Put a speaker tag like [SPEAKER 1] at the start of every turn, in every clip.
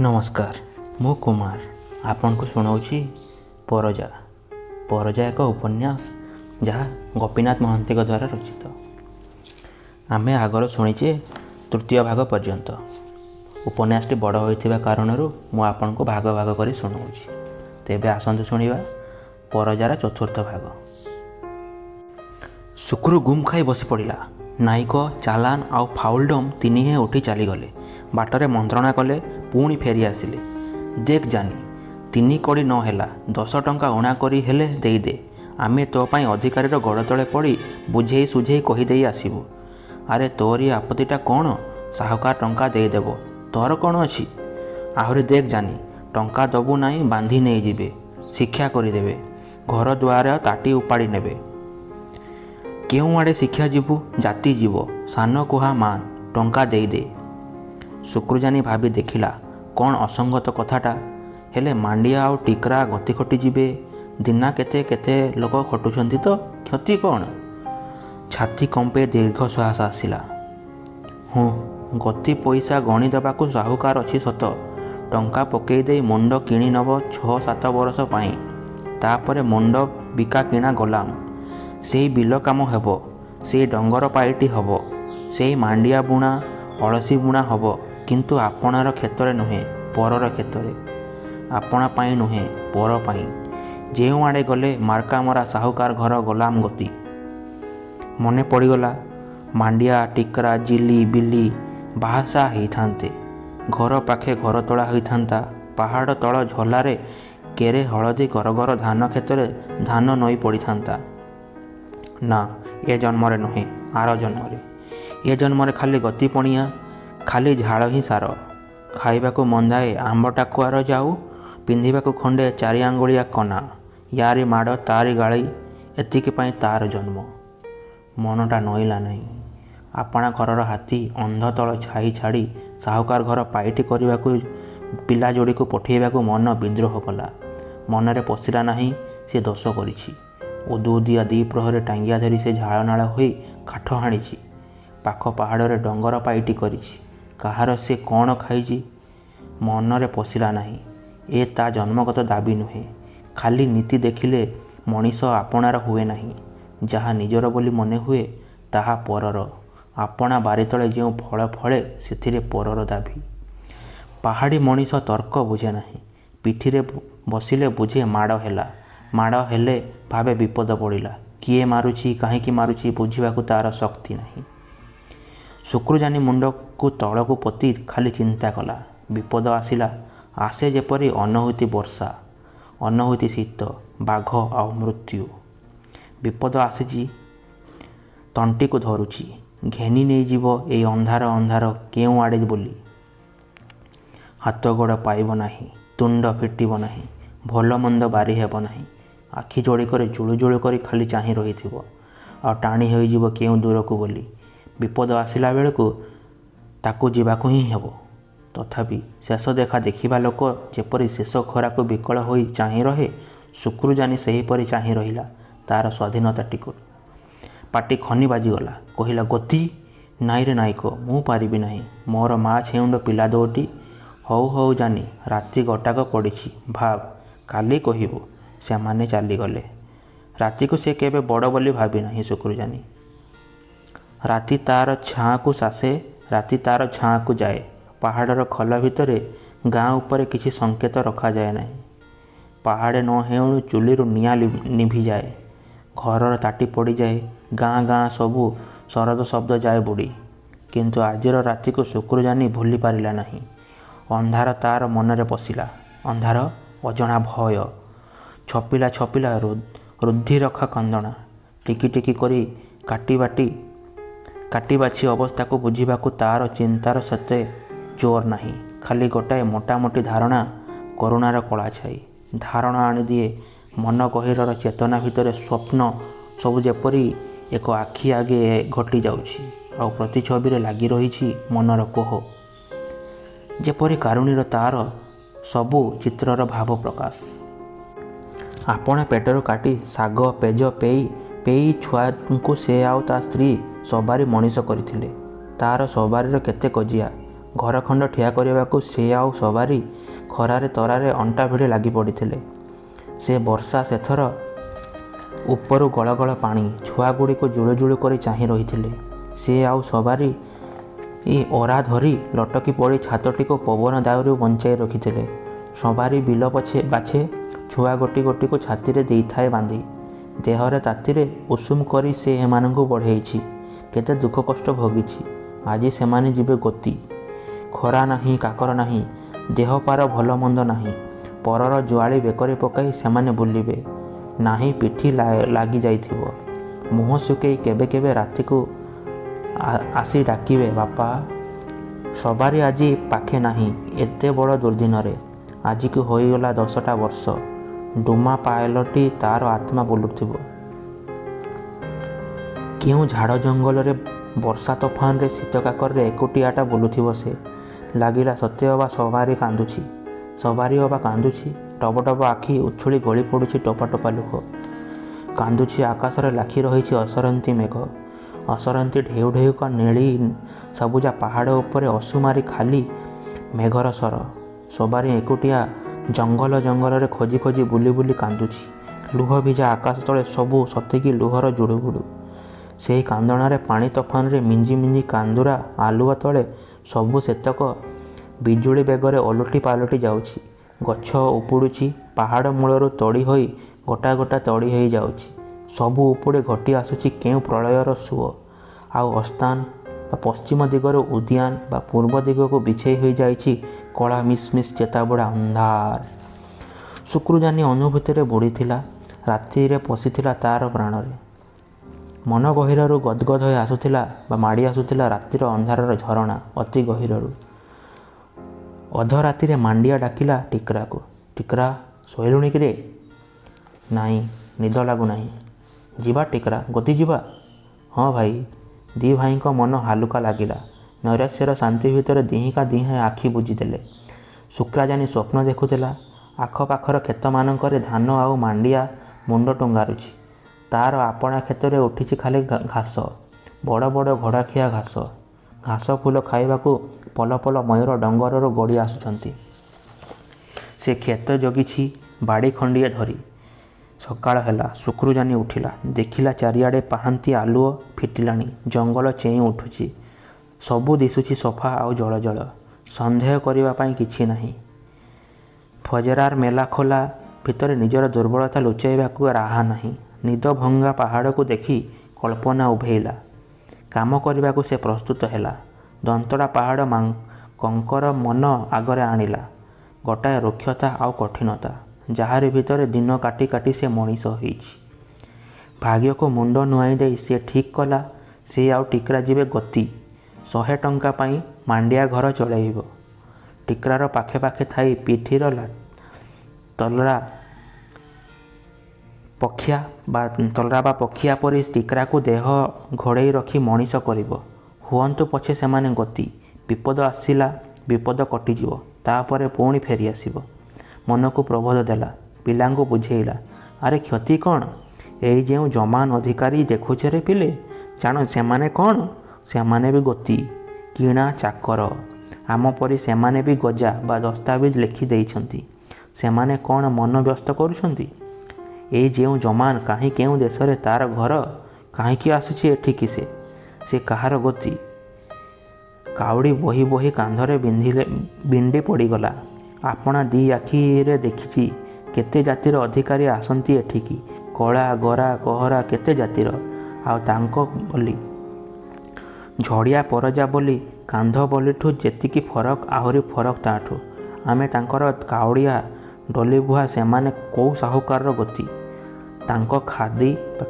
[SPEAKER 1] नमस्कार, मु कुमार आपण को शुणाऊँगी परजा। परजा एक उपन्यास जहाँ गोपीनाथ महांती द्वारा रचित। आमे आगर शुणीचे तृतीय भाग पर्यंत। उपन्यासटी बड़ होइथिबा कारणरू मु आपण को भाग भाग करी शुणाऊँगी। तेबे आसंतु शुणिबा परजार चतुर्थ भाग। शुक्र गुम खाई बसी पड़ा। नायक चालान आउ फाउलडम तीनिहे उठी चलीगले। बाटरे मंत्रणा कले, पुणी फेरी आसिले। देख जानी, 3 कड़ी न हेला 10 टंका उणा करी हेले देईदे। आमे तो पाई अधिकारीर गोड़ तले पड़ी बुझेई सुझेई कहीदे आसबू। अरे तोरी आपत्तिटा कौन? साहुकार टंका देदेव, तोर कौन अच्छी? आहरी देख जानी, टंका दबू नहीं बांधी नहीं जीवे, शिक्षा करदेवे, घर द्वार ताटी उपाड़ी नेबे। केउं आड़े शिक्षा जीवु? जाति जीव, सान कुहा मान, टंका देईदे। शुक्रुजानी भाभी देखिला कौन असंगत कथाटा। हेले मांडिया आउ टिकरा गति खटी जीवे। दिना केते केते लोक खटुछंती तो क्षति कौन? छाती कंपे दीर्घ श्वास आसिला। गति पैसा गणी देवाकू साहुकार अच्छी सत। टंका पकई दे मुंड किणी नब 6-7 वर्ष पाई। तापरे मुंड बिका किणा गलाम। से बिल काम हेबो, से डंगर पाइटी हबो, से मांडिया बुणा अलसी बुणा हबो। किंतु आपणार क्षेत्र नुहे, परर क्षेत्र। आपणा पाई नुहे, पर पाई। जेउ आड़े गले मार्का मरा साहुकार घर गलाम गति। मने पड़गला मांडिया टिकरा जिली बिली बाहासा होइथांते। घर पाखे घर तोड़ा होइथांता। पहाड़ तल झलारे केरे हलदी गरगर धान क्षेत्र धान नई पड़ी थांता। ना, ए जन्मरे नुहे, आर जन्मरे। ए जन्मरे खाली गति पणिया, खाली झाड़ ही सार। खाइबाकू मंदाए आंब टाकुआर जाऊ, पिंधिबाकू खंडे 4 आंगुलिया कना। यारी माड़ तारी गाड़ी, एतिकी पाई तार जन्म। मनटा नईला नहीं। आपणा घरर हाथी अंध तल छाई छाड़ी साहुकार घर पाइटी करने पिला जोड़ी को पठेबाकू मन विद्रोह कला। मनरे पशिला नहीं से दोष करिछि। उदुदिया 2 प्रहरे टांगिया धरी से झाड़नाड़ होई काठ हाणिछि। पाख पहाड़े डंगर पाइटी करिछि। कहार से कौन खाइछि मनरे पशिला नहीं। ए ता जन्मगत दाबी नुहे। खाली नीति देखिले मनीष आपणार हुए नहीं। जहाँ निजर बोली मने हुए ताहा परर। आपणा बारी तले जो फल फले सेथिरे परर दाबी। पहाड़ी मनीष तर्क बुझे नहीं। पिठिरे बसिले बुझे माड़ हेला। माड़ हेले भावे विपद पड़िला। किए मारुछि, काहींकी मारुछि बुझिबाकू तार शक्ति नहीं। शुक्रुजानी मुंड को तलकू पति खाली चिंता कला। विपद आसिला। आसे जेपरी अनहुति वर्षा, अनहुति शीत, बाघ आ मृत्यु। विपद आसीची, तंटी को धरुची, घेनी नहीं जीव ए अंधार अंधार केउं आड़े बोली। हाथ गोड़ पाइब नाही, तुंड फिटिब नाही, भल मंद बारी हेब नाही। आखि जोड़ी कर जुलु जुलु कर खाली चाही रही आ टाणी हो जीव केउं दूर को बोली। विपद आसिला बेलू ताकू जीवाकू ही हेब। तथापि शेष देखा देखिबा लोक जेपरी शेष खरा को विकल होई चाही रहे, शुक्रुजानी सेहीपरि चाही रहिला तार स्वाधीनता टिकट। पाटी खनी बाजिगला। कहिला, गति नाई रे नायक, मु पारिबी नाही। मोर माँ छेउंड पिला 2टी। हौ हौ जानी, राति गटाक पड़िछि, भाव काली कहिबू। से माने चलीगले। राति को से केबे बड़ बोली भाबी नाही शुक्रुजानी। राति तार छाँ को सासे, राति तार छाँ को जाए। पहाड़र खल भितरे गाँ उपरे किसी संकेत रखा जाए नहीं। पहाड़े न हेउणु चुलीरु निआं निभि जाए। घरर ताटी पड़ी जाए। गाँ गाँ सबू शरद शब्द जाए बुड़ी। किंतु आजिर राति को शुक्रुजानी भूली पारिला नहीं। अंधार तार मनरे पशिला। अंधार, अजणा भय। छपिला छपिला रुद्धि रखा कंदना। टिकी टिकी करी काटी बाछि अवस्था को बुझिबाकू तार चिंतार सते जोर नहीं। खाली गोटाए मोटामोटी धारणा, करुणार कला छाई। धारणा आनी दिए मन गहिरर चेतना भितर स्वप्न सबु जेपरी एक आखि आगे घटी जाउछि। आ प्रतिछबिरे लागी रहिछि मनर कोह। जेपरी कारुणीर तार सबु चित्रर भाव प्रकाश। आपणा पेटर काटी साग पेज पेई छुआ को से आउ ता स्त्री सवारी मनीष करथिले। तार सवारीर केते कजिया, ଘରଖଣ୍ଡ ଠିଆ କରିବାକୁ ସେ ଆଉ ସବାରି ଖରାରେ ତରାରେ ଅଣ୍ଟା ଭିଡ଼ି ଲାଗି ପଡ଼ିଥିଲେ। ସେ ବର୍ଷା ସେଥର ଉପରୁ ଗଳଗଳ ପାଣି, ଛୁଆଗୁଡ଼ିକୁ ଜୁଳୁଜୁଳୁ କରି ଚାହିଁ ରହିଥିଲେ। ସେ ଆଉ ସବାରି ଅରା ଧରି ଲଟକି ପଡ଼ି ଛାତଟିକୁ ପବନ ଦାଉରୁ ବଞ୍ଚାଇ ରଖିଥିଲେ। ସବାରି ବିଲ ବାଛେ ଛୁଆ ଗୋଟି ଗୋଟିକୁ ଛାତିରେ ଦେଇଥାଏ ବାନ୍ଧି। ଦେହରେ ତାତିରେ ଉଷୁମ କରି ସେ ଏମାନଙ୍କୁ ବଢ଼େଇଛି। କେତେ ଦୁଃଖ କଷ୍ଟ ଭୋଗିଛି। ଆଜି ସେମାନେ ଯିବେ ଗତି। ଖରା ନାହିଁ, କାକର ନାହିଁ, ଦେହପାର ଭଲ ମନ୍ଦ ନାହିଁ। ପରର ଜୁଆଳି ବେକରେ ପକାଇ ସେମାନେ ବୁଲିବେ ନାହିଁ। ପିଠି ଲାଗି ଯାଇଥିବ। ମୁହଁ ଶୁକେଇ କେବେ କେବେ ରାତିକୁ ଆସି ଡାକିବେ, ବାପା। ସବାରି ଆଜି ପାଖେ ନାହିଁ। ଏତେ ବଡ଼ ଦୁର୍ଦ୍ଦିନରେ ଆଜିକୁ ହୋଇଗଲା 10ଟା ବର୍ଷ। ଡୁମା ପାୟଲଟି ତାର ଆତ୍ମା ବୁଲୁଥିବ। କେଉଁ ଝାଡ଼ ଜଙ୍ଗଲରେ ବର୍ଷା ତୋଫାନରେ ଶୀତ କାକରରେ ଏକୁଟିଆଟା ବୁଲୁଥିବ ସେ। ଲାଗିଲା ସତେ ଅବା ସବାରି କାନ୍ଦୁଛି। ସବାରି ଅବା କାନ୍ଦୁଛି। ଟବ ଟବ ଆଖି ଉଛୁଳି ଗଳି ପଡ଼ୁଛି ଟୋପା ଟୋପା ଲୁହ। କାନ୍ଦୁଛି। ଆକାଶରେ ଲାଖି ରହିଛି ଅସରନ୍ତି ମେଘ। ଅସରନ୍ତି ଢେଉ ଢେଉକା ନେଳି ସବୁଜା ପାହାଡ଼ ଉପରେ ଅସୁମାରି ଖାଲି ମେଘର ସର। ସବାରି ଏକୁଟିଆ ଜଙ୍ଗଲ ଜଙ୍ଗଲରେ ଖୋଜି ଖୋଜି ବୁଲି ବୁଲି କାନ୍ଦୁଛି। ଲୁହ ଭିଜା ଆକାଶ ତଳେ ସବୁ ସତେକି ଲୁହର ଜୁଡ଼ୁବୁଡ଼ୁ। ସେହି କାନ୍ଦଣାରେ ପାଣି ତୋଫାନରେ ମିଞ୍ଜି ମିଞ୍ଜି କାନ୍ଦୁରା ଆଲୁଅ ତଳେ ସବୁ ସେତକ ବିଜୁଳି ବେଗରେ ଓଲଟି ପାଲଟି ଯାଉଛି। ଗଛ ଉପୁଡ଼ୁଛି। ପାହାଡ଼ ମୂଳରୁ ତଡ଼ି ହୋଇ ଗୋଟା ଗୋଟା ତଡ଼ି ହୋଇ ଯାଉଛି। ସବୁ ଉପୁଡ଼ି ଘଟି ଆସୁଛି କେଉଁ ପ୍ରଳୟର ସୁଅ। ଆଉ ଅସ୍ତାନ ବା ପଶ୍ଚିମ ଦିଗରୁ ଉଦ୍ୟାନ ବା ପୂର୍ବ ଦିଗକୁ ବିଛେଇ ହୋଇଯାଇଛି କଳା ମିସ୍ ମିସ୍ ଚେତାବୁଡ଼ା ଅନ୍ଧାର। ଶୁକ୍ରଜାନି ଅନୁଭୂତିରେ ବୁଡ଼ିଥିଲା। ରାତିରେ ପଶିଥିଲା ତାର ପ୍ରାଣରେ। ମନ ଗହୀରରୁ ଗଦଗଦ ହୋଇ ଆସୁଥିଲା ବା ମାଡ଼ି ଆସୁଥିଲା ରାତିର ଅନ୍ଧାରର ଝରଣା ଅତି ଗହୀରରୁ। ଅଧରାତିରେ ମାଣ୍ଡିଆ ଡାକିଲା ଟିକରାକୁ। ଟିକରା, ଶୋଇଲୁଣି କିରେ? ନାଇଁ, ନିଦ ଲାଗୁନାହିଁ। ଯିବା ଟିକରା, ଗତି ଯିବା? ହଁ ଭାଇ। ଦି ଭାଇଙ୍କ ମନ ହାଲୁକା ଲାଗିଲା। ନୈରାଶ୍ୟର ଶାନ୍ତି ଭିତରେ ଦିହିଁକା ଦିହେଁ ଆଖି ବୁଜିଦେଲେ। ଶୁକ୍ରାଜାନି ସ୍ୱପ୍ନ ଦେଖୁଥିଲା। ଆଖପାଖର କ୍ଷେତମାନଙ୍କରେ ଧାନ ଆଉ ମାଣ୍ଡିଆ ମୁଣ୍ଡ ଟୁଙ୍ଗାରୁଛି। ତାର ଆପଣା କ୍ଷେତରେ ଉଠିଛି ଖାଲି ଘାସ। ବଡ଼ ବଡ଼ ଘୋଡ଼ାଖିଆ ଘାସ। ଘାସ ଫୁଲ ଖାଇବାକୁ ପଲ ପଲ ମୟୂର ଡଙ୍ଗରରୁ ଗଡ଼ି ଆସୁଛନ୍ତି। ସେ କ୍ଷେତ ଜଗିଛି ବାଡ଼ି ଖଣ୍ଡିଏ ଧରି। ସକାଳ ହେଲା। ଶୁକ୍ରଜାନି ଉଠିଲା। ଦେଖିଲା ଚାରିଆଡ଼େ ପାହାନ୍ତି ଆଲୁଅ ଫିଟିଲାଣି। ଜଙ୍ଗଲ ଚେଇଁ ଉଠୁଛି। ସବୁ ଦିଶୁଛି ସଫା ଆଉ ଜଳ ଜଳ। ସନ୍ଦେହ କରିବା ପାଇଁ କିଛି ନାହିଁ। ଫଜରାର ମେଲା ଖୋଲା ଭିତରେ ନିଜର ଦୁର୍ବଳତା ଲୁଚାଇବାକୁ ରାହା ନାହିଁ। ନିଦ ଭଙ୍ଗା ପାହାଡ଼କୁ ଦେଖି କଳ୍ପନା ଉଭେଇଲା। କାମ କରିବାକୁ ସେ ପ୍ରସ୍ତୁତ ହେଲା। ଦନ୍ତଡ଼ା ପାହାଡ଼ କଙ୍କର ମନ ଆଗରେ ଆଣିଲା। ଗୋଟାଏ ରୁକ୍ଷତା ଆଉ କଠିନତା, ଯାହାରି ଭିତରେ ଦିନ କାଟି କାଟି ସେ ମଣିଷ ହୋଇଛି। ଭାଗ୍ୟକୁ ମୁଣ୍ଡ ନୁଆଇଁ ଦେଇ ସେ ଠିକ୍ କଲା ସେ ଆଉ ଟିକରା ଯିବେ ଗତି। 100 ଟଙ୍କା ପାଇଁ ମାଣ୍ଡିଆ ଘର ଚଳାଇବ। ଟିକରାର ପାଖେ ପାଖେ ଥାଇ ପିଠିର ତଲରା ବା ପକ୍ଷିଆ ପରି ଟିକରାକୁ ଦେହ ଘୋଡ଼େଇ ରଖି ମଣିଷ କରିବ। ହୁଅନ୍ତୁ ପଛେ ସେମାନେ ଗତି। ବିପଦ ଆସିଲା, ବିପଦ କଟିଯିବ, ତାପରେ ପୁଣି ଫେରି ଆସିବ। ମନକୁ ପ୍ରବୋଧ ଦେଲା। ପିଲାଙ୍କୁ ବୁଝେଇଲା, ଆରେ କ୍ଷତି କ'ଣ? ଏଇ ଯେଉଁ ଜମାନ ଅଧିକାରୀ ଦେଖୁଛ ରେ ପିଲେ, ଜାଣ ସେମାନେ କ'ଣ? ସେମାନେ ବି ଗତି, କିଣା ଚାକର। ଆମ ପରି ସେମାନେ ବି ଗଜା ବା ଦସ୍ତାବିଜ ଲେଖି ଦେଇଛନ୍ତି। ସେମାନେ କ'ଣ ମନ ବ୍ୟସ୍ତ କରୁଛନ୍ତି? ଏଇ ଯେଉଁ ଜମାନ କାହିଁ କେଉଁ ଦେଶରେ ତାର ଘର, କାହିଁକି ଆସୁଛି ଏଠିକି ସେ କାହାର ଗତି? କାଉଡ଼ି ବହି ବହି କାନ୍ଧରେ ବିଣ୍ଡି ପଡ଼ିଗଲା। ଆପଣା ଦି ଆଖିରେ ଦେଖିଛି କେତେ ଜାତିର ଅଧିକାରୀ ଆସନ୍ତି ଏଠିକି। କଳା, ଗୋରା, କହରା କେତେ ଜାତିର। ଆଉ ତାଙ୍କ ବୋଲି ଝଡ଼ିଆ ପରଜା ବୋଲି କାନ୍ଧ ବୋଲିଠୁ ଯେତିକି ଫରକ ଆହୁରି ଫରକ ତାଠୁ। ଆମେ ତାଙ୍କର କାଉଡ଼ିଆ ଡଲିବୁହା, ସେମାନେ କୋଉ ସାହୁକାରର ଗତି। ତାଙ୍କ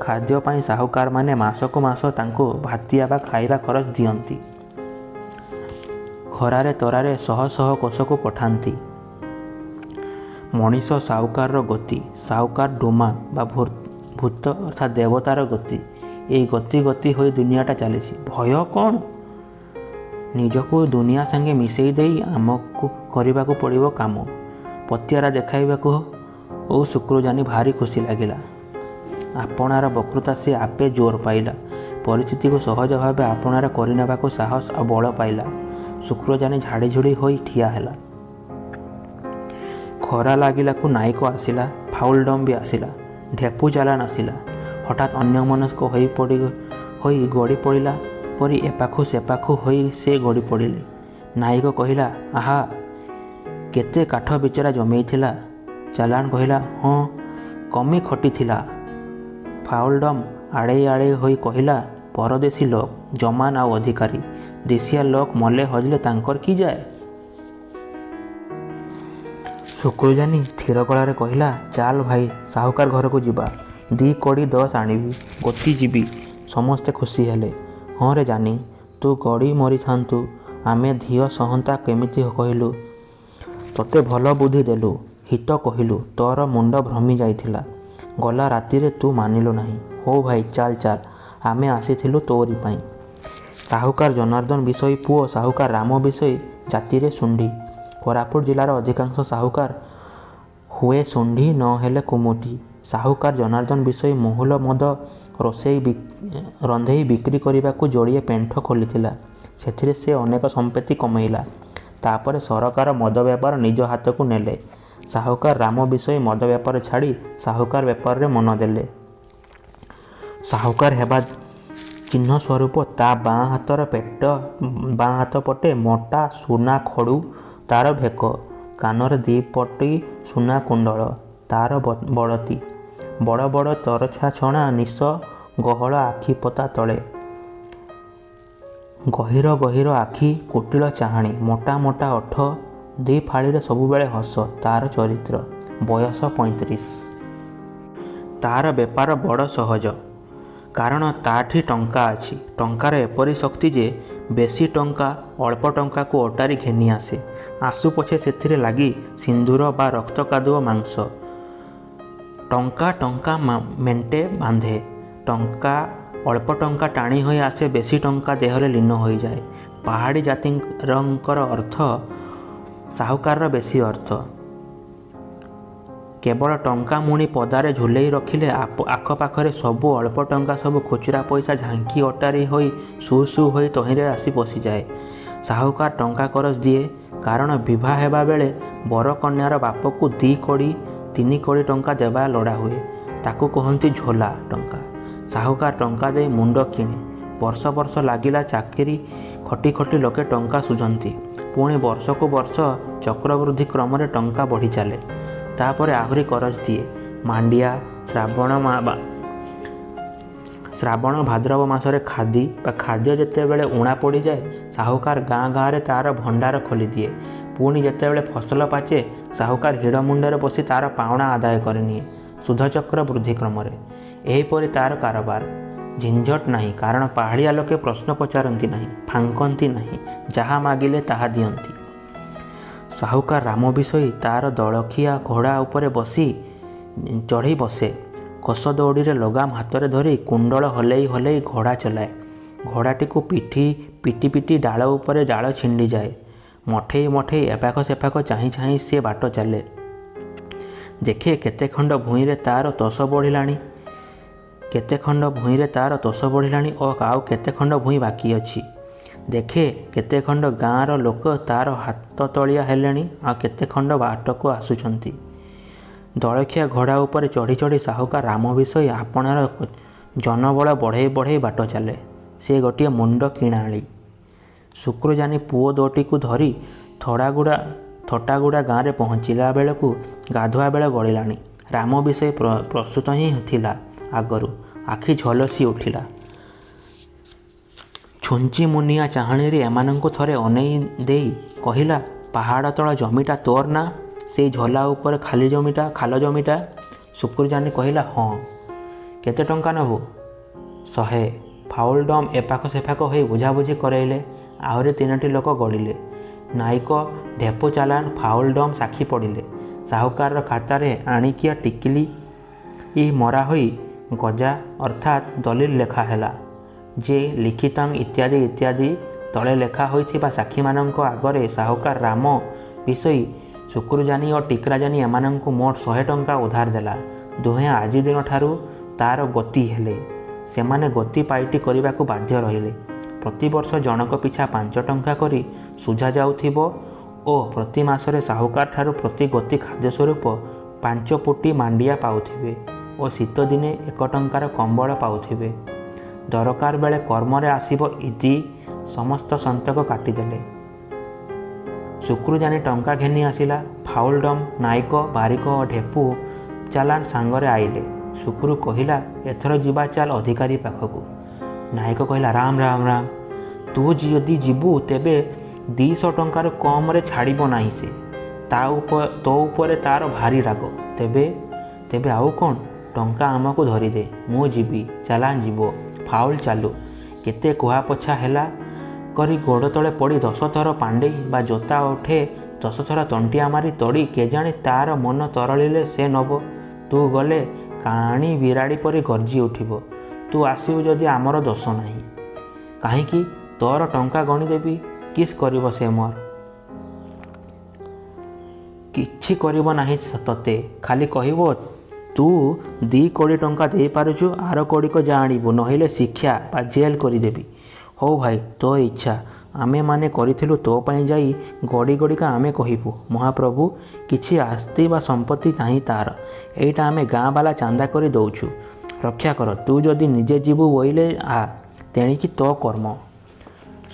[SPEAKER 1] ଖାଦ୍ୟ ପାଇଁ ସାହୁକାରମାନେ ମାସକୁ ମାସ ତାଙ୍କୁ ଭାତିଆ ବା ଖାଇବା ଖରଚ ଦିଅନ୍ତି। ଖରାରେ ତରାରେ ଶହ ଶହ କୋଷକୁ ପଠାନ୍ତି। ମଣିଷ ସାହୁକାରର ଗତି। ସାହୁକାର ଡୁମା ବା ଭୂତ ଅର୍ଥାତ୍ ଦେବତାର ଗତି। ଏଇ ଗତି ଗତି ହୋଇ ଦୁନିଆଟା ଚାଲିଛି। ଭୟ କ'ଣ? ନିଜକୁ ଦୁନିଆ ସାଙ୍ଗେ ମିଶେଇ ଦେଇ ଆମକୁ କରିବାକୁ ପଡ଼ିବ କାମ। ପତିଆରା ଦେଖାଇବାକୁ ଓ ଶୁକ୍ରଜାନି ଭାରି ଖୁସି ଲାଗିଲା। ଆପଣାର ବକ୍ତୃତା ସେ ଆପେ ଜୋର ପାଇଲା। ପରିସ୍ଥିତିକୁ ସହଜ ଭାବେ ଆପଣାର କରିନେବାକୁ ସାହସ ଆଉ ବଳ ପାଇଲା। ଶୁକ୍ରଜାନୀ ଝାଡ଼ିଝୁଡ଼ି ହୋଇ ଠିଆ ହେଲା। ଖରା ଲାଗିଲାକୁ ନାୟକ ଆସିଲା, ଫାଉଲଡମ୍ ବି ଆସିଲା, ଢେପୁ ଚାଲାଣ ଆସିଲା। ହଠାତ୍ ଅନ୍ୟମନସ୍କ ହୋଇ ଗଡ଼ି ପଡ଼ିଲା ପରି ଏପାଖୁ ସେପାଖୁ ହୋଇ ସେ ଗଡ଼ି ପଡ଼ିଲେ। ନାୟକ କହିଲା, ଆହା, କେତେ କାଠ ବିଚରା ଜମେଇଥିଲା। ଚାଲାଣ କହିଲା, ହଁ, କମି ଖଟିଥିଲା। ଫାଉଲଡମ୍ ଆଡ଼େଇ ଆଡ଼େଇ ହୋଇ କହିଲା, ପରଦେଶୀ ଲୋକ, ଜମାନ ଆଉ ଅଧିକାରୀ, ଦେଶିଆ ଲୋକ ମଲେ ହଜିଲେ ତାଙ୍କର କି ଯାଏ। ଶୁକ୍ରଜାନୀ ଥିର ଗଳାରେ କହିଲା, ଚାଲ ଭାଇ, ସାହୁକାର ଘରକୁ ଯିବା। 2 କଡ଼ି 10 ଆଣିବି, ଗତି ଯିବି। ସମସ୍ତେ ଖୁସି ହେଲେ। ହଁ ରେ ଜାନି, ତୁ ଗଡ଼ି ମରିଥାନ୍ତୁ, ଆମେ ଧିଅ ସହନ୍ତା କେମିତି କହିଲୁ। ତୋତେ ଭଲ ବୁଦ୍ଧି ଦେଲୁ, ହିତ କହିଲୁ, ତୋର ମୁଣ୍ଡ ଭ୍ରମି ଯାଇଥିଲା। ଗଲା ରାତିରେ ତୁ ମାନିଲୁ ନାହିଁ। ହଉ ଭାଇ, ଚାଲ ଚାଲ, ଆମେ ଆସିଥିଲୁ ତୋରି ପାଇଁ। ସାହୁକାର ଜନାର୍ଦ୍ଦନ ବିଶୋଇ ପୁଅ ସାହୁକାର ରାମ ବିଶୋଇ ଜାତିରେ ଶୁଣ୍ଢି। କୋରାପୁଟ ଜିଲ୍ଲାର ଅଧିକାଂଶ ସାହୁକାର ହୁଏ ଶୁଣ୍ଢି ନ ହେଲେ କୁମୁଟି। ସାହୁକାର ଜନାର୍ଦ୍ଦନ ବିଶୋଇ ମହୁଲ ମଦ ରନ୍ଧେଇ ବିକ୍ରି କରିବାକୁ ଯୋଡ଼ିଏ ପେଣ୍ଠ ଖୋଲିଥିଲା। ସେଥିରେ ସେ ଅନେକ ସମ୍ପତ୍ତି କମେଇଲା। ତାପରେ ସରକାର ମଦ ବେପାର ନିଜ ହାତକୁ ନେଲେ। ସାହୁକାର ରାମ ବିଶୋଇ ମଦ ବେପାର ଛାଡ଼ି ସାହୁକାର ବେପାରରେ ମନ ଦେଲେ। ସାହୁକାର ହେବା ଚିହ୍ନ ସ୍ୱରୂପ ତା ବାଁ ହାତ ପଟେ ମୋଟା ସୁନା ଖଡ଼ୁ ତାର ଭେକ, କାନରେ 2 ପଟି ସୁନା କୁଣ୍ଡଳ ତାର ବଡ଼ତି, ବଡ଼ ବଡ଼ ତରଛା ଛଣା ନିଶ ଗହଳ ଆଖି ପତା ତଳେ, ଗହୀର ଗହୀର ଆଖି, କୁଟିଳ ଚାହାଣୀ, ମୋଟା ମୋଟା ଓଠ, 2 ଫାଳିରେ ସବୁବେଳେ ହସ ତାର ଚରିତ୍ର। ବୟସ 35। ତାର ବେପାର ବଡ଼ ସହଜ, କାରଣ ତାଠି ଟଙ୍କା ଅଛି। ଟଙ୍କାର ଏପରି ଶକ୍ତି ଯେ ବେଶୀ ଟଙ୍କା ଅଳ୍ପ ଟଙ୍କାକୁ ଅଟାରି ଘେନି ଆସେ। ଆସୁ ପଛେ ସେଥିରେ ଲାଗି ସିନ୍ଦୂର ବା ରକ୍ତ କାଦୁଅ ମାଂସ। ଟଙ୍କା ମେଣ୍ଟେ ବାନ୍ଧେ। ଟଙ୍କା ଅଳ୍ପ ଟଙ୍କା ଟାଣି ହୋଇ ଆସେ, ବେଶୀ ଟଙ୍କା ଦେହରେ ଲୀନ ହୋଇଯାଏ। ପାହାଡ଼ୀ ଜାତିରଙ୍କର ଅର୍ଥ, ସାହୁକାରର ବେଶୀ ଅର୍ଥ। କେବଳ ଟଙ୍କା ମୁଣି ପଦାରେ ଝୁଲେଇ ରଖିଲେ ଆଖପାଖରେ ସବୁ ଅଳ୍ପ ଟଙ୍କା ସବୁ ଖୁଚୁରା ପଇସା ଝାଙ୍କି ଅଟାରି ହୋଇ ସୁ ସୁ ହୋଇ ତହିଁରେ ଆସି ପଶିଯାଏ। ସାହୁକାର ଟଙ୍କା କରଜ ଦିଏ, କାରଣ ବିଭା ହେବା ବେଳେ ବର କନ୍ୟାର ବାପକୁ 2 କଡ଼ି 3 କଡ଼ି ଟଙ୍କା ଦେବା ଲୋଡ଼ା ହୁଏ। ତାକୁ କହନ୍ତି ଝୋଲା ଟଙ୍କା। ସାହୁକାର ଟଙ୍କା ଦେଇ ମୁଣ୍ଡ କିଣେ। ବର୍ଷ ବର୍ଷ ଲାଗିଲା ଚାକିରି ଖଟି ଖଟି ଲୋକେ ଟଙ୍କା ଶୁଝନ୍ତି। ପୁଣି ବର୍ଷକୁ ବର୍ଷ ଚକ୍ରବୃଦ୍ଧି କ୍ରମରେ ଟଙ୍କା ବଢ଼ି ଚାଲେ। ତାପରେ ଆହୁରି କରଜ ଦିଏ। ମାଣ୍ଡିଆ, ଶ୍ରାବଣ ଭାଦ୍ରବ ମାସରେ ଖାଦ୍ୟ ଯେତେବେଳେ ଉଣା ପଡ଼ିଯାଏ, ସାହୁକାର ଗାଁ ଗାଁରେ ତାର ଭଣ୍ଡାର ଖୋଲିଦିଏ। ପୁଣି ଯେତେବେଳେ ଫସଲ ପାଚେ, ସାହୁକାର ହିଡ଼ ମୁଣ୍ଡରେ ବସି ତାର ପାଉଣା ଆଦାୟ କରିନିଏ, ସୁଧଚକ୍ର ବୃଦ୍ଧି କ୍ରମରେ। ଏହିପରି ତାର କାରବାର। ଝିଞ୍ଝଟ ନାହିଁ, କାରଣ ପାହାଡ଼ିଆ ଲୋକେ ପ୍ରଶ୍ନ ପଚାରନ୍ତି ନାହିଁ, ଫାଙ୍କନ୍ତି ନାହିଁ, ଯାହା ମାଗିଲେ ତାହା ଦିଅନ୍ତି। ସାହୁକାର ରାମ ବିଶୋଇ ତାର ଦଳଖିଆ ଘୋଡ଼ା ଉପରେ ଚଢ଼ି ବସେ। କୋଷ ଦଉଡ଼ିରେ ଲଗାମ ହାତରେ ଧରି କୁଣ୍ଡଳ ହଲେଇ ହଲେଇ ଘୋଡ଼ା ଚଲାଏ। ଘୋଡ଼ାଟିକୁ ପିଟି ପିଟି ଡାଳ ଉପରେ ଡାଳ ଛିଣ୍ଡିଯାଏ। ମଠେଇ ମଠେଇ ଏପାଖ ସେପାଖ ଚାହିଁ ଚାହିଁ ସେ ବାଟ ଚାଲେ। ଦେଖେ କେତେ ଖଣ୍ଡ ଭୂଇଁରେ ତାର ତୋଷ ବଢ଼ିଲାଣି ଓ ଆଉ କେତେ ଖଣ୍ଡ ଭୂଇଁ ବାକି ଅଛି। ଦେଖେ କେତେ ଖଣ୍ଡ ଗାଁର ଲୋକ ତାର ହାତ ତଳିଆ ହେଲେଣି, ଆଉ କେତେ ଖଣ୍ଡ ବାଟକୁ ଆସୁଛନ୍ତି। ଦଳଖିଆ ଘୋଡ଼ା ଉପରେ ଚଢ଼ି ଚଢ଼ି ସାହୁକାର ରାମ ବିଶୋଇ ଆପଣାର ଜନବଳ ବଢ଼େଇ ବଢ଼େଇ ବାଟ ଚାଲେ। ସେ ଗୋଟିଏ ମୁଣ୍ଡ କିଣାଳି। ଶୁକ୍ରଜାନୀ ପୁଅ 2ଟିକୁ ଧରି ଥଟାଗୁଡ଼ା ଗାଁରେ ପହଞ୍ଚିଲା ବେଳକୁ ଗାଧୁଆ ବେଳ ଗଡ଼ିଲାଣି। ରାମ ବିଶୋଇ ପ୍ରସ୍ତୁତ ହିଁ ଥିଲା ଆଗରୁ। ଆଖି ଝଲସି ଉଠିଲା। ଛୁଞ୍ଚି ମୁନିଆ ଚାହାଣୀରେ ଏମାନଙ୍କୁ ଥରେ ଅନେଇ ଦେଇ କହିଲା, ପାହାଡ଼ ତଳ ଜମିଟା ତୋର ନା? ସେଇ ଝୋଲା ଉପରେ ଖାଲ ଜମିଟା? ଶୁକ୍ରଜାନୀ କହିଲା, ହଁ। କେତେ ଟଙ୍କା ନେବୁ? 100। ଫାଉଲଡମ୍ ଏପାଖ ସେପାଖ ହୋଇ ବୁଝାବୁଝି କରାଇଲେ। ଆହୁରି 3ଟି ଲୋକ ଗଡ଼ିଲେ। ନାଇକ, ଢେପୁ ଚାଲାଣ, ଫାଉଲଡମ୍ ସାକ୍ଷୀ ପଡ଼ିଲେ। ସାହୁକାରର ଖାତାରେ ଆଣିକିଆ ଟିକିଲି ମରା ହୋଇ ଗଜା ଅର୍ଥାତ୍ ଦଲିଲ ଲେଖା ହେଲା ଯେ ଲିଖିତାଂ ଇତ୍ୟାଦି ଇତ୍ୟାଦି। ତଳେ ଲେଖା ହୋଇଥିବା ସାକ୍ଷୀମାନଙ୍କ ଆଗରେ ସାହୁକାର ରାମ ବିଶୋଇ ଶୁକ୍ରଜାନୀ ଓ ଟିକରାଜାନୀ ଏମାନଙ୍କୁ ମୋଟ 100 ଟଙ୍କା ଉଧାର ଦେଲା। ଦୁହେଁ ଆଜି ଦିନଠାରୁ ତାର ଗତି ହେଲେ। ସେମାନେ ଗତି ପାଇଟି କରିବାକୁ ବାଧ୍ୟ ରହିଲେ। ପ୍ରତିବର୍ଷ ଜଣକ ପିଛା 5 ଟଙ୍କା କରି ଶୁଝାଯାଉଥିବ ଓ ପ୍ରତି ମାସରେ ସାହୁକାର ଠାରୁ ପ୍ରତି ଗୋତି ଖାଦ୍ୟ ସ୍ୱରୂପ 5 ପୋଟି ମାଣ୍ଡିଆ ପାଉଥିବେ ଓ ଶୀତଦିନେ 1 ଟଙ୍କାର କମ୍ବଳ ପାଉଥିବେ। ଦରକାର ବେଳେ କର୍ମରେ ଆସିବ ଇଦି ସମସ୍ତ ସନ୍ତକ କାଟିଦେଲେ। ଶୁକ୍ରୁଜାନି ଟଙ୍କା ଘେନି ଆସିଲା। ଫାଉଲଡମ୍, ନାଇକ, ବାରିକ ଓ ଢେପୁ ଚାଲାଣ ସାଙ୍ଗରେ ଆଇଲେ। ଶୁକ୍ରୁ କହିଲା, ଏଥର ଯିବା ଚାଲ ଅଧିକାରୀ ପାଖକୁ। ନାଇକ କହିଲା, ରାମ ରାମ ରାମ, ତୁ ଯଦି ଯିବୁ ତେବେ 200 ଟଙ୍କାରୁ କମରେ ଛାଡ଼ିବ ନାହିଁ ସେ। ତୋ ଉପରେ ତାର ଭାରି ରାଗ। ତେବେ ଆଉ କ'ଣ? ଟଙ୍କା ଆମକୁ ଧରିଦେ, ମୁଁ ଯିବି। ଚାଲାଣ ଯିବ। ଫାଉଲ ଚାଲୁ। କେତେ କୁହାପଛା ହେଲା କରି ଗୋଡ଼ ତଳେ ପଡ଼ି 10 ଥର ପାଣ୍ଡେଇ ବା ଜୋତା ଉଠେ 10 ଥର ତଣ୍ଟିଆ ମାରି ତଡ଼ି କେଜାଣି ତାର ମନ ତରଳିଲେ ସେ ନବ। ତୁ ଗଲେ କାଣି ବିରାଡ଼ି ପରି ଗର୍ଜି ଉଠିବ। ତୁ ଆସିବୁ ଯଦି ଆମର ଦୋଷ ନାହିଁ। କାହିଁକି? ତୋର ଟଙ୍କା ଗଣିଦେବି। କିସ୍ କରିବ ସେ ମୋର? କିଛି କରିବ ନାହିଁ ତତେ। ଖାଲି କହିବ ତୁ 2 କୋଡ଼ି ଟଙ୍କା ଦେଇପାରୁଛୁ, ଆର କୋଡ଼ିକ ଯା ଆଣିବୁ, ନହେଲେ ଶିକ୍ଷା ବା ଜେଲ୍ କରିଦେବି। ହଉ ଭାଇ, ତୋ ଇଚ୍ଛା। ଆମେମାନେ କରିଥିଲୁ ତୋ ପାଇଁ ଯାଇ ଗଡ଼ି ଗଡ଼ିକା ଆମେ କହିବୁ, ମହାପ୍ରଭୁ କିଛି ଆସ୍ତି ବା ସମ୍ପତ୍ତି ନାହିଁ ତାର। ଏଇଟା ଆମେ ଗାଁ ବାଲା ଚାନ୍ଦା କରି ଦଉଛୁ। ରକ୍ଷା କର। ତୁ ଯଦି ନିଜେ ଯିବୁ ବୋଇଲେ ଆ, ତେଣିକି ତୋ କର୍ମ।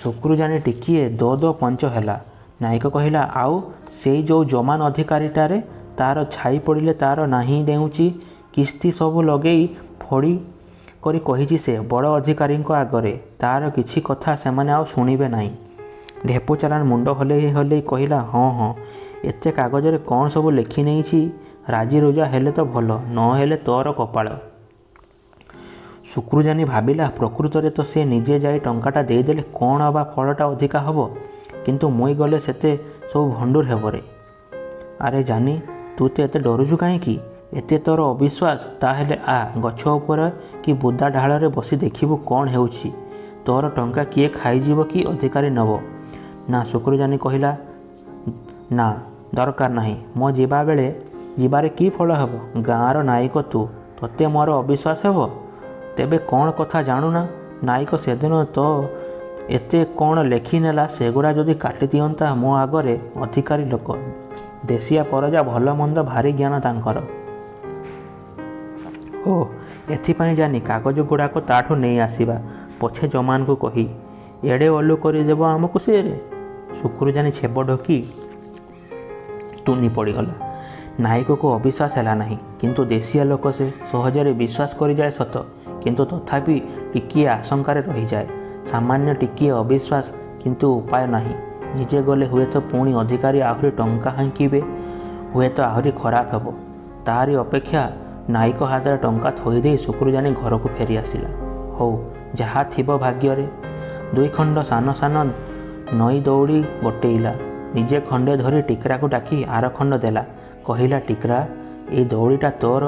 [SPEAKER 1] ଶୁକ୍ରୁଜାନି ଟିକିଏ ଦୋ ପଞ୍ଚ ହେଲା। ନାଇକ କହିଲା, ଆଉ ସେଇ ଯେଉଁ ଜମାନ ଅଧିକାରୀଟାରେ ତାର ଛାଇ ପଡ଼ିଲେ ତାର ନାହିଁ ଦେଉଛି। କିସ୍ତି ସବୁ ଲଗେଇ ଫଡ଼ି କରି କହିଛି ସେ ବଡ଼ ଅଧିକାରୀଙ୍କ ଆଗରେ। ତାର କିଛି କଥା ସେମାନେ ଆଉ ଶୁଣିବେ ନାହିଁ। ଢେପୁ ଚାଲାଣ ମୁଣ୍ଡ ହଲେଇ ହଲେଇ କହିଲା, ହଁ, ଏତେ କାଗଜରେ କ'ଣ ସବୁ ଲେଖି ନେଇଛି। ରାଜି ରୁଜା ହେଲେ ତ ଭଲ, ନ ହେଲେ ତୋର କପାଳ। ଶୁକ୍ରୁଜାନି ଭାବିଲା, ପ୍ରକୃତରେ ତ ସେ ନିଜେ ଯାଇ ଟଙ୍କାଟା ଦେଇଦେଲେ କ'ଣ ବା ଫଳଟା ଅଧିକା ହେବ। କିନ୍ତୁ ମୁଇଁ ଗଲେ ସେତେ ସବୁ ଭଣ୍ଡୁର ହେବରେ। ଆରେ ଜାନି, ତୁ ତ ଏତେ ଡରୁଛୁ କାହିଁକି? ଏତେ ତୋର ଅବିଶ୍ୱାସ? ତାହେଲେ ଆ, ଗଛ ଉପରେ କି ବୁଦା ଢାଳରେ ବସି ଦେଖିବୁ କ'ଣ ହେଉଛି। ତୋର ଟଙ୍କା କିଏ ଖାଇଯିବ କି ଅଧିକାରୀ ନେବ? ନା, ଶୁକ୍ରୁଜାନି କହିଲା, ନା, ଦରକାର ନାହିଁ। ମୋ ଯିବାରେ କି ଫଳ ହେବ? ଗାଁର ନାଇକ ତୁ, ତୋତେ ମୋର ଅବିଶ୍ୱାସ ହେବ? ତେବେ କ'ଣ କଥା ଜାଣୁନା? ନାଇକ ସେଦିନ ତ ଏତେ କ'ଣ ଲେଖିନେଲା, ସେଗୁଡ଼ା ଯଦି କାଟି ଦିଅନ୍ତା ମୋ ଆଗରେ। ଅଧିକାରୀ ଲୋକ, ଦେଶିଆ ପରଜା, ଭଲ ମନ୍ଦ ଭାରି ଜ୍ଞାନ ତାଙ୍କର। ଓ, ଏଥିପାଇଁ ଜାନି କାଗଜ ଗୁଡ଼ାକ ତାଠୁ ନେଇ ଆସିବା, ପଛେ ଜମାନକୁ କହି। ଏଡ଼େ ଓଲୁ କରିଦେବ ଆମକୁ ସେରେ। ଶୁକ୍ରୁଜାନି ଛେପ ଢୋକି ତୁନି ପଡ଼ିଗଲା। ନାଇକକୁ ଅବିଶ୍ୱାସ ହେଲା ନାହିଁ, କିନ୍ତୁ ଦେଶିଆ ଲୋକ ସେ, ସହଜରେ ବିଶ୍ୱାସ କରିଯାଏ ସତ, କିନ୍ତୁ ତଥାପି ଟିକିଏ ଆଶଙ୍କାରେ ରହିଯାଏ। ସାମାନ୍ୟ ଟିକିଏ ଅବିଶ୍ୱାସ, କିନ୍ତୁ ଉପାୟ ନାହିଁ। ନିଜେ ଗଲେ ହୁଏତ ପୁଣି ଅଧିକାରୀ ଆହୁରି ଟଙ୍କା ହାଙ୍କିବେ, ହୁଏତ ଆହୁରି ଖରାପ ହେବ। ତାହାରି ଅପେକ୍ଷା ନାଇକ ହାତରେ ଟଙ୍କା ଥୋଇଦେଇ ଶୁକ୍ରୁଜାନି ଘରକୁ ଫେରି ଆସିଲା। ହଉ, ଯାହା ଥିବ ଭାଗ୍ୟରେ। 2 ଖଣ୍ଡ ସାନ ସାନ ନଈ ଦଉଡ଼ି ଗୋଟେଇଲା। ନିଜେ ଖଣ୍ଡେ ଧରି ଟିକରାକୁ ଡାକି ଆର ଖଣ୍ଡ ଦେଲା। କହିଲା, ଟିକରା, ଏଇ ଦଉଡ଼ିଟା ତୋର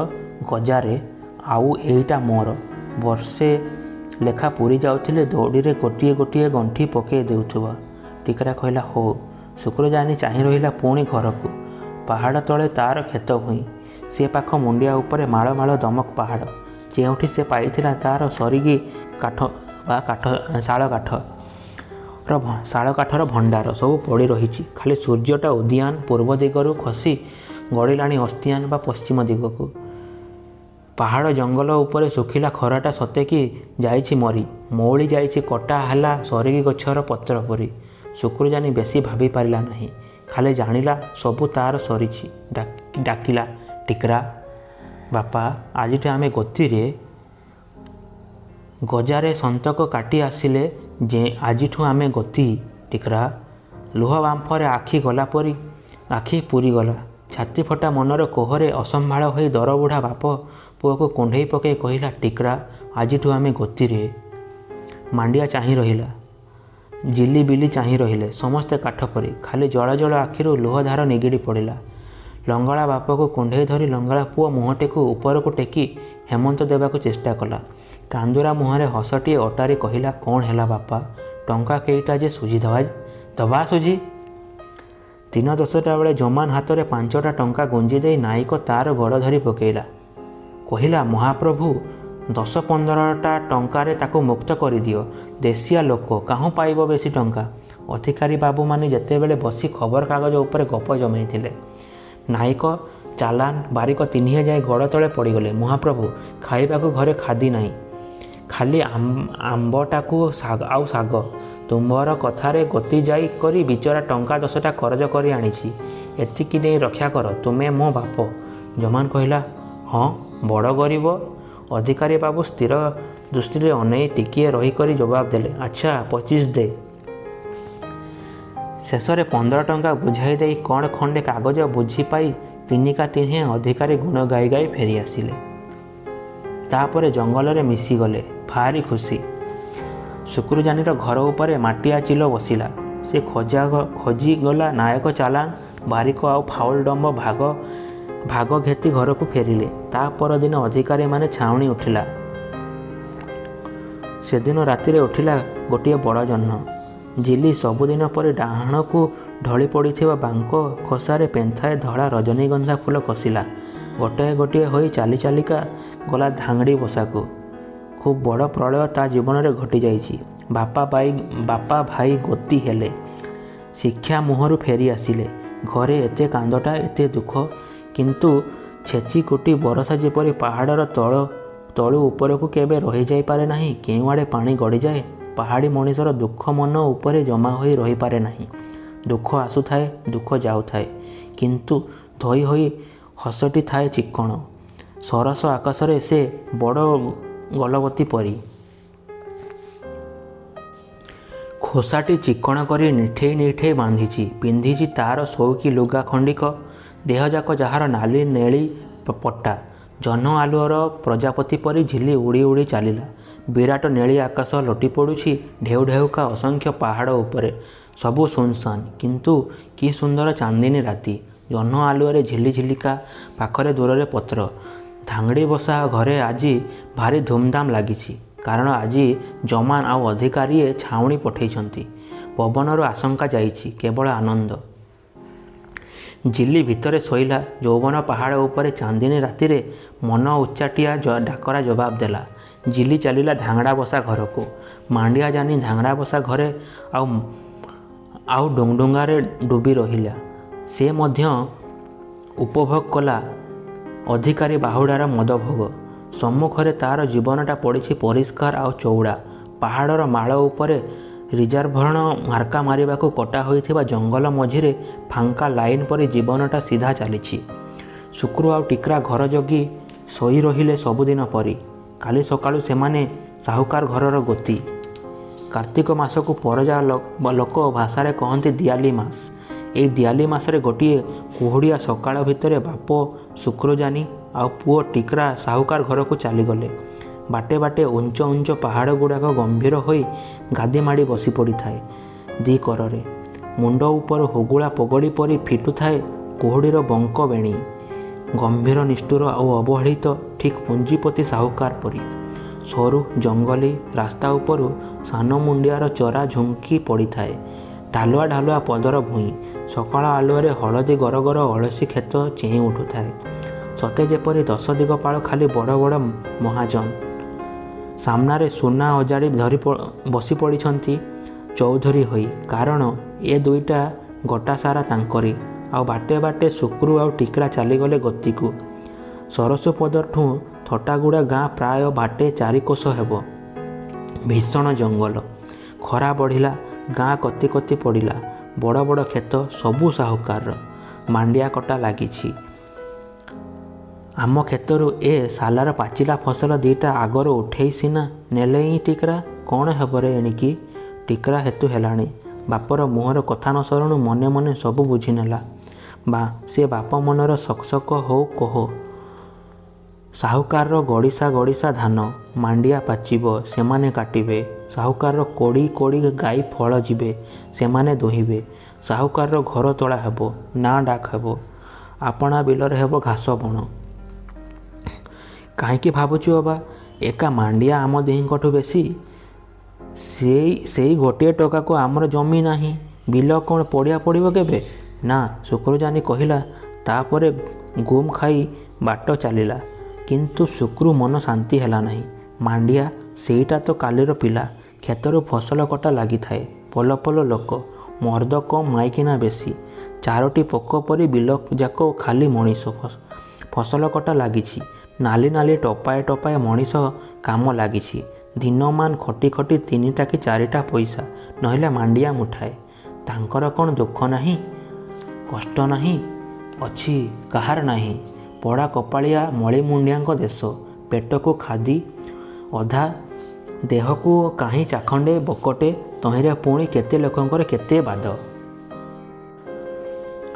[SPEAKER 1] ଗଜାରେ, ଆଉ ଏଇଟା ମୋର। ବର୍ଷେ ଲେଖା ପୁରି ଯାଉଥିଲେ ଦଉଡ଼ିରେ ଗୋଟିଏ ଗୋଟିଏ ଗଣ୍ଠି ପକାଇ ଦେଉଥିବ। ଟିକରା କହିଲା, ହଉ। ଶୁକ୍ରୁଜାନି ଚାହିଁ ରହିଲା ପୁଣି ଘରକୁ। ପାହାଡ଼ ତଳେ ତାର କ୍ଷେତ ଭୂଇଁ। ସେ ପାଖ ମୁଣ୍ଡିଆ ଉପରେ ମାଳ ମାଳ ଦମକ ପାହାଡ଼। ଯେଉଁଠି ସେ ପାଇଥିଲା ତାର ସରିଗି କାଠ ବା ଶାଳ କାଠର ଭଣ୍ଡାର ସବୁ ପଡ଼ି ରହିଛି। ଖାଲି ସୂର୍ଯ୍ୟଟା ଉଦିଆନ ପୂର୍ବ ଦିଗରୁ ଖସି ଗଡ଼ିଲାଣି ଅସ୍ତିଆନ ବା ପଶ୍ଚିମ ଦିଗକୁ। ପାହାଡ଼ ଜଙ୍ଗଲ ଉପରେ ଶୁଖିଲା ଖରାଟା ସତେକି ଯାଇଛି ମରି, ମଉଳି ଯାଇଛି କଟା ହେଲା ସରିଗି ଗଛର ପତ୍ର ପରି। ଶୁକ୍ରୁଜାନି ବେଶୀ ଭାବି ପାରିଲା ନାହିଁ। ଖାଲି ଜାଣିଲା ସବୁ ତାର ସରିଛି। ଡାକିଲା, ଟିକରା ବାପା, ଆଜିଠୁ ଆମେ ଗଜାରେ ସନ୍ତକ କାଟି ଆସିଲେ ଯେ ଆଜିଠୁ ଆମେ ଗତି। ଟିକରା ଲୁହ ବାମ୍ଫରେ ଆଖି ପୁରିଗଲା। ଛାତି ଫଟା ମନର କୋହରେ ଅସମ୍ଭାଳ ହୋଇ ଦରବୁଢ଼ା ବାପ ପୁଅକୁ କୁଣ୍ଢେଇ ପକାଇ କହିଲା, ଟିକରା ଆଜିଠୁ ଆମେ ଗତିରେ। ମାଣ୍ଡିଆ ଚାହିଁ ରହିଲା। ଜିଲି ବିଲି ଚାହିଁ ରହିଲେ। ସମସ୍ତେ କାଠ ପରି। ଖାଲି ଜଳ ଜଳ ଆଖିରୁ ଲୁହଧାର ନିଗିଡ଼ି ପଡ଼ିଲା। ଲଙ୍ଗଳା ବାପକୁ କୁଣ୍ଢେଇ ଧରି ଲଙ୍ଗଳା ପୁଅ ମୁହଁଟିକୁ ଉପରକୁ ଟେକି ହେମନ୍ତ ଦେବାକୁ ଚେଷ୍ଟା କଲା। କାନ୍ଦୁରା ମୁହଁରେ ହସଟିଏ ଅଟାରି କହିଲା, କ'ଣ ହେଲା ବାପା? ଟଙ୍କା କେଇଟା ଯେ ଦବା ସୁଝି। 3:10 ବେଳେ ଜମାନ ହାତରେ 5ଟା ଟଙ୍କା ଗୁଞ୍ଜି ଦେଇ ନାଇକ ତାର ଗୋଡ଼ ଧରି ପକାଇଲା। କହିଲା, ମହାପ୍ରଭୁ 10-15ଟା ଟଙ୍କାରେ ତାକୁ ମୁକ୍ତ କରିଦିଅ। ଦେଶିଆ ଲୋକ, କାହୁଁ ପାଇବ ବେଶୀ ଟଙ୍କା? ଅଧିକାରୀ ବାବୁମାନେ ଯେତେବେଳେ ବସି ଖବରକାଗଜ ଉପରେ ଗପ ଜମେଇଥିଲେ। ନାୟକ, ଚାଲାନ, ବାରିକ ତିନିହେ ଯାଇ ଗୋଡ଼ ତଳେ ପଡ଼ିଗଲେ। ମହାପ୍ରଭୁ, ଖାଇବାକୁ ଘରେ ଖାଦି ନାହିଁ, ଖାଲି ଆମ୍ବଟାକୁ ଆଉ ଶାଗ। ତୁମ୍ଭର କଥାରେ ଗତି ଯାଇ କରି ବିଚରା ଟଙ୍କା 10ଟା କରଜ କରି ଆଣିଛି, ଏତିକି ନେଇ ରକ୍ଷା କର, ତୁମେ ମୋ ବାପ। ଜମାନ୍ କହିଲା, ହଁ, ବଡ଼ ଗରିବ। ଅଧିକାରୀ ବାବୁ ସ୍ଥିର ଦୃଷ୍ଟିରେ ଅନେଇ ଟିକିଏ ରହିକରି ଜବାବ ଦେଲେ, ଆଚ୍ଛା 25 ଦେ। ଶେଷରେ 15 ଟଙ୍କା ବୁଝାଇ ଦେଇ କ'ଣ ଖଣ୍ଡେ କାଗଜ ବୁଝି ପାଇ ତିନିକା ତିନିହେ ଅଧିକାରୀ ଗୁଣ ଗାଇ ଗାଇ ଫେରି ଆସିଲେ। ତାପରେ ଜଙ୍ଗଲରେ ମିଶିଗଲେ, ଭାରି ଖୁସି। ଶୁକ୍ରୁଜାନିର ଘର ଉପରେ ମାଟିଆ ଚିଲ ବସିଲା। ସେ ଖୋଜିଗଲା ନାୟକ, ଚାଲାନ, ବାରିକ ଆଉ ଫାଉଲ ଡମ୍ବ ଭାଗ ଘେତି ଘରକୁ ଫେରିଲେ। ତା ପରଦିନ ଅଧିକାରୀମାନେ ଛାଉଣି ଉଠିଲା। ସେଦିନ ରାତିରେ ଉଠିଲା ଗୋଟିଏ ବଡ଼ ଜହ୍ନ। ଝିଲି ସବୁଦିନ ପରି ଡାହାଣକୁ ଢଳି ପଡ଼ିଥିବା ବାଙ୍କ ଖୋସାରେ ପେନ୍ଥାଏ ଧଳା ରଜନୀଗନ୍ଧା ଫୁଲ ଖସିଲା। ଗୋଟିଏ ଗୋଟିଏ ହୋଇ ଚାଲି ଚାଲିକା ଗଲା ଧାଙ୍ଗଡ଼ି ବସାକୁ। ଖୁବ୍ ବଡ଼ ପ୍ରଳୟ ତା ଜୀବନରେ ଘଟିଯାଇଛି। ବାପା ଭାଇ ଗତି ହେଲେ, ଶିକ୍ଷା ମୁହଁରୁ ଫେରି ଆସିଲେ। ଘରେ ଏତେ କାନ୍ଦଟା, ଏତେ ଦୁଃଖ, କିନ୍ତୁ ଛେଚି କୁଟି ବରଷା ଯେପରି ପାହାଡ଼ର ତଳୁ ଉପରକୁ କେବେ ରହିଯାଇପାରେ ନାହିଁ, କେଉଁଆଡ଼େ ପାଣି ଗଡ଼ିଯାଏ, ପାହାଡ଼ୀ ମଣିଷର ଦୁଃଖ ମନ ଉପରେ ଜମା ହୋଇ ରହିପାରେ ନାହିଁ। ଦୁଃଖ ଆସୁଥାଏ, ଦୁଃଖ ଯାଉଥାଏ, କିନ୍ତୁ ଧୋଇ ହୋଇ ହସଟି ଥାଏ ଚିକ୍କଣ। ସରସ ଆକାଶରେ ସେ ବଡ଼ ଗଲବତୀ ପରି। ଖୋସାଟି ଚିକ୍କଣ କରି ନିଠେଇ ନିଠେଇ ବାନ୍ଧିଛି। ପିନ୍ଧିଛି ତା'ର ସଉକି ଲୁଗା ଖଣ୍ଡିକ, ଦେହଯାକ ଯାହାର ନାଲି ନେଳି ପଟା। ଜହ୍ନ ଆଲୁଅର ପ୍ରଜାପତି ପରି ଝିଲି ଉଡ଼ି ଉଡ଼ି ଚାଲିଲା। ବିରାଟ ନେଳି ଆକାଶ ଲୋଟି ପଡ଼ୁଛି ଢେଉ ଢେଉକା ଅସଂଖ୍ୟ ପାହାଡ଼ ଉପରେ। ସବୁ ଶୂନଶାନ୍, କିନ୍ତୁ କି ସୁନ୍ଦର ଚାନ୍ଦିନୀ ରାତି। ଜହ୍ନ ଆଲୁଅରେ ଝିଲି ଝିଲିକା, ପାଖରେ ଦୂରରେ ପତ୍ର। ଧାଙ୍ଗଡ଼ି ବସା ଘରେ ଆଜି ଭାରି ଧୁମ୍ଧାମ୍ ଲାଗିଛି, କାରଣ ଆଜି ଜମାନ୍ ଆଉ ଅଧିକାରୀଏ ଛାଉଣି ପଠେଇଛନ୍ତି। ପବନରୁ ଆଶଙ୍କା ଯାଇଛି, କେବଳ ଆନନ୍ଦ। ଝିଲି ଭିତରେ ଶୋଇଲା। ଯୌବନ ପାହାଡ଼ ଉପରେ ଚାନ୍ଦିନୀ ରାତିରେ ମନ ଉଚ୍ଚାଟିଆ ଡାକରା ଜବାବ ଦେଲା। ଝିଲି ଚାଲିଲା ଧାଙ୍ଗଡ଼ା ବସା ଘରକୁ। ମାଣ୍ଡିଆ ଜାନି ଧାଙ୍ଗଡ଼ା ବସା ଘରେ ଆଉ ଡୁଙ୍ଗଡୁଙ୍ଗାରେ ଡୁବି ରହିଲା। ସେ ମଧ୍ୟ ଉପଭୋଗ କଲା ଅଧିକାରୀ ବାହୁଡ଼ାର ମଦଭୋଗ। ସମ୍ମୁଖରେ ତା'ର ଜୀବନଟା ପଡ଼ିଛି ପରିଷ୍କାର ଆଉ ଚଉଡ଼ା। ପାହାଡ଼ର ମାଳ ଉପରେ ରିଜର୍ଭର ମାର୍କା ମାରିବାକୁ କଟା ହୋଇଥିବା ଜଙ୍ଗଲ ମଝିରେ ଫାଙ୍କା ଲାଇନ୍ ପରି ଜୀବନଟା ସିଧା ଚାଲିଛି। ଶୁକ୍ରୁ ଆଉ ଟିକ୍ରା ଘର ଜଗି ଶୋଇ ରହିଲେ ସବୁଦିନ ପରି। କାଲି ସକାଳୁ ସେମାନେ ସାହୁକାର ଘରର ଗତି। କାର୍ତ୍ତିକ ମାସକୁ ପରଜା ଲୋକ ଭାଷାରେ କହନ୍ତି ଦିଆଲି ମାସ। ଏଇ ଦିଆଲି ମାସରେ ଗୋଟିଏ କୁହୁଡ଼ିଆ ସକାଳ ଭିତରେ ବାପ ଶୁକ୍ରୁଜାନି ଆଉ ପୁଅ ଟିକ୍ରା ସାହୁକାର ଘରକୁ ଚାଲିଗଲେ। ବାଟେ ବାଟେ ଉଞ୍ଚ ଉଞ୍ଚ ପାହାଡ଼ ଗୁଡ଼ାକ ଗମ୍ଭୀର ହୋଇ ଗାଦି ମାଡ଼ି ବସି ପଡ଼ିଥାଏ ଦି କରରେ। ମୁଣ୍ଡ ଉପରୁ ହୁଗୁଳା ପଗଡ଼ି ପରି ଫିଟୁଥାଏ କୁହୁଡ଼ିର ବଙ୍କ ବେଣୀ। ଗମ୍ଭୀର, ନିଷ୍ଠୁର ଆଉ ଅବହେଳିତ, ଠିକ୍ ପୁଞ୍ଜିପତି ସାହୁକାର ପରି। ସରୁ ଜଙ୍ଗଲି ରାସ୍ତା ଉପରୁ ସାନ ମୁଣ୍ଡିଆର ଚରା ଝୁଙ୍କି ପଡ଼ିଥାଏ। ଢାଲୁଆ ଢାଲୁଆ ପଦର ଭୂଇଁ। ସକାଳ ଆଲୁଅରେ ହଳଦୀ ଗରଗର ଅଳସୀ କ୍ଷେତ ଚେଇଁ ଉଠୁଥାଏ, ସତେ ଯେପରି 10 ଦିଗପାଳ ଖାଲି ବଡ଼ ବଡ଼ ମହାଜନ। ସାମ୍ନାରେ ସୁନା ଅଜାଡ଼ି ଧରି ବସି ପଡ଼ିଛନ୍ତି ଚୌଧୁରୀ ହୋଇ, କାରଣ ଏ ଦୁଇଟା ଗୋଟାସାରା ତାଙ୍କରି। ଆଉ ବାଟେ ବାଟେ ଶୁକ୍ରୁ ଆଉ ଟିକ୍ରା ଚାଲିଗଲେ ଗତିକୁ। ସରସୁପଦଠୁ ଥଟାଗୁଡ଼ା ଗାଁ ପ୍ରାୟ ବାଟେ 4 କୋଶ ହେବ। ଭୀଷଣ ଜଙ୍ଗଲ। ଖରା ବଢ଼ିଲା, ଗାଁ କତି କତି ପଡ଼ିଲା। ବଡ଼ ବଡ଼ କ୍ଷେତ, ସବୁ ସାହୁକାରର। ମାଣ୍ଡିଆ କଟା ଲାଗିଛି। ଆମ କ୍ଷେତରୁ ଏ ସାଲାର ପାଚିଲା ଫସଲ ଦିଟା ଆଗରୁ ଉଠେଇ ସିନା ନେଲେଇଁ ଟିକ୍ରା। କ'ଣ ହେବରେ ଏଣିକି? ଟିକ୍ରା ହେତୁ ହେଲାଣି। ବାପର ମୁହଁର କଥା ନ ସରୁଣୁ ମନେ ମନେ ସବୁ ବୁଝିନେଲା। ସେ ବାପ ମନର ସକସକ ହଉ କୋହ। ସାହୁକାରର ଗଡ଼ିସା ଗଡ଼ିସା ଧାନ। ମାଣ୍ଡିଆ ପାଚିବ, ସେମାନେ କାଟିବେ। ସାହୁକାରର କୋଡ଼ି କୋଡ଼ି ଗାଈ ଫଳ ଯିବେ, ସେମାନେ ଦୁହିଁବେ। ସାହୁକାରର ଘର ତୋଳା ହେବ, ନାଁ ଡାକ ହେବ। ଆପଣା ବିଲରେ ହେବ ଘାସ ବଣ। କାହିଁକି ଭାବୁଛୁ ଅବା? ଏକା ମାଣ୍ଡିଆ ଆମ ଦିହିଁଙ୍କଠୁ ବେଶୀ। ସେଇ ଗୋଟିଏ ଟୋକାକୁ ଆମର ଜମି ନାହିଁ। ବିଲ କ'ଣ ପଡ଼ିଆ ପଡ଼ିବ କେବେ? ନା, ଶୁକ୍ରୁଜାନି କହିଲା। ତାପରେ ଗୁମ୍ ଖାଇ ବାଟ ଚାଲିଲା। କିନ୍ତୁ ଶୁକ୍ରୁ ମନ ଶାନ୍ତି ହେଲା ନାହିଁ। ମାଣ୍ଡିଆ, ସେଇଟା ତ କାଲିର ପିଲା। କ୍ଷେତରୁ ଫସଲ କଟା ଲାଗିଥାଏ। ପଲ ପଲ ଲୋକ, ମର୍ଦ କମ୍ ମାଇକିନା ବେଶୀ। 4ଟି ପୋକ ପରି ବିଲ ଯାକ ଖାଲି ମଣିଷ। ଫସଲ କଟା ଲାଗିଛି। ନାଲି ନାଲି ଟପାଏ ଟପାଏ ମଣିଷ କାମ ଲାଗିଛି। ଦିନମାନ ଖଟି ଖଟି 3ଟା କି 4ଟା ପଇସା, ନହେଲେ ମାଣ୍ଡିଆ ମୁଠାଏ। ତାଙ୍କର କ'ଣ ଦୁଃଖ ନାହିଁ, କଷ୍ଟ ନାହିଁ? ଅଛି, କାହାର ନାହିଁ। ପଡ଼ା କପାଳିଆ ମଳିମୁଣ୍ଡିଆଙ୍କ ଦେଶ। ପେଟକୁ ଖାଦି ଅଧା, ଦେହକୁ କାହିଁ ଚାଖଣ୍ଡେ ବକଟେ, ତହିଁରେ ପୁଣି କେତେ ଲୋକଙ୍କର କେତେ ବାଦ।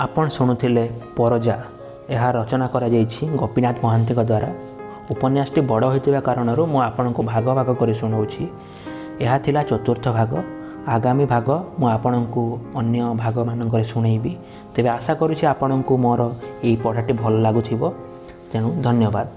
[SPEAKER 1] ଆପଣ ଶୁଣୁଥିଲେ ପରଜା। ଏହା ରଚନା କରାଯାଇଛି ଗୋପୀନାଥ ମହାନ୍ତିଙ୍କ ଦ୍ୱାରା। ଉପନ୍ୟାସଟି ବଡ଼ ହୋଇଥିବା କାରଣରୁ ମୁଁ ଆପଣଙ୍କୁ ଭାଗ ଭାଗ କରି ଶୁଣାଉଛି। ଏହା ଥିଲା 4ର୍ଥ ଭାଗ। ଆଗାମୀ ଭାଗ ମୁଁ ଆପଣଙ୍କୁ ଅନ୍ୟ ଭାଗମାନଙ୍କରେ ଶୁଣେଇବି। ତେବେ ଆଶା କରୁଛି ଆପଣଙ୍କୁ ମୋର ଏହି ପଢ଼ାଟି ଭଲ ଲାଗୁଥିବ। ତେଣୁ ଧନ୍ୟବାଦ।